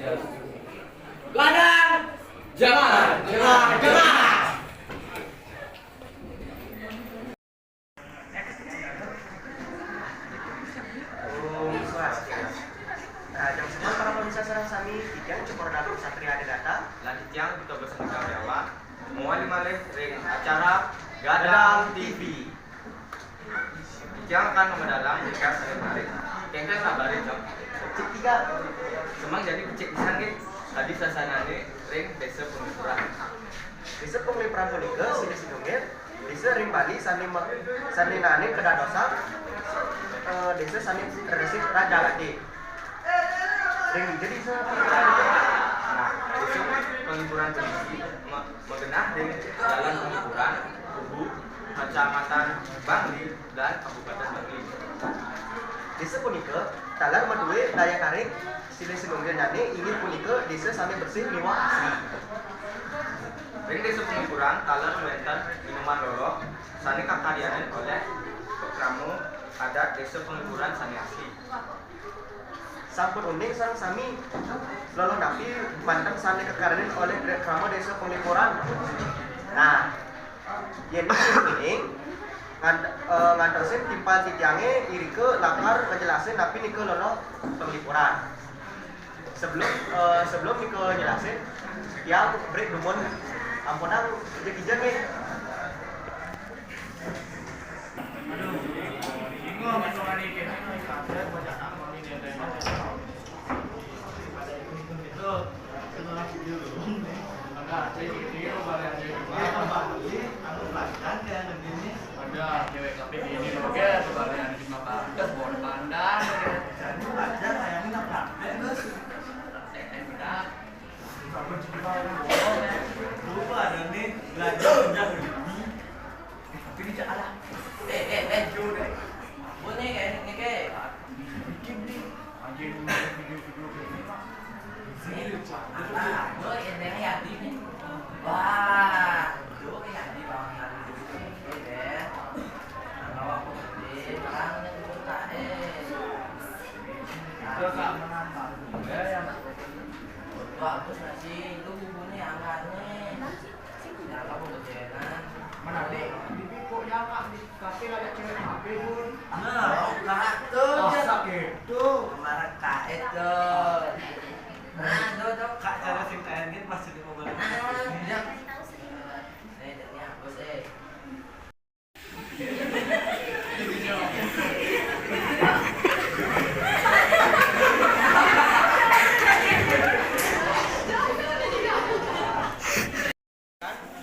Ladang, jangan, jangan, jangan. Jam semua para pemirsa sarang sami tiang cukor dalam satria ada data Lanjut yang kita bersama karyawan Muali malih ring acara Gadang TV. Yang akan memedalang jika saya tarik. Kengkeng sabarin jam. cek tiga Semang jadi cek pisan ge. Tadi sasanane ring desa pengukuran. bisa penglipuran punika sini sinungir bisa ring Bali sani nani kedadosa desa sani resik raja lagi ring jadi Nah, desa pengukuran tinggi mengenah ring jalan pengukuran Kubu, Kecamatan Bangli dan Kabupaten Bangli. desa punika talar madue daya tarik sini sinungir nani ingin punika desa sani bersih liwat asli. Ring desa pengukuran talar menten minuman loro sani kakadianan oleh Pokramu adat desa pengukuran sani asli. Sampun uning sang sami lalu napi mantap sani kekaranin oleh krama desa penglipuran. Nah, yen uning ngantosin timpal titiange irike lakar ngejelasin napi nike lono penglipuran. Sebelum nike jelasin tiang break dumun ampunang kijek-kijek nih. Ada cewek tapi ini oke, sebagian di Makassar, bon pandan, belajar sayangin apa? Lupa ada nih belajar udah lebih. Tapi ini jalan. Jauh deh. Bunyi kayak ini kayak bikin nih. Anjing video-video ini pak. Sini lupa. Gue yang ya di nih. Wah, gue kayak di bawah hari itu deh. Kalau aku gede, orangnya itu Itu gak menambah juga yang bagus nggak sih? Itu bubunya angkatnya. Ya kamu kejenan. Mana deh? Di Pipo ya kak di kafe ada cewek kafe pun. Nah, nah tuh. Masa gitu. Kemarin kak itu. Nah, tuh kak cara sim TNG masih di mobil. Iya. Ini aku sih.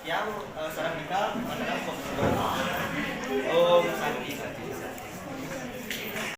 Yang seorang kita adalah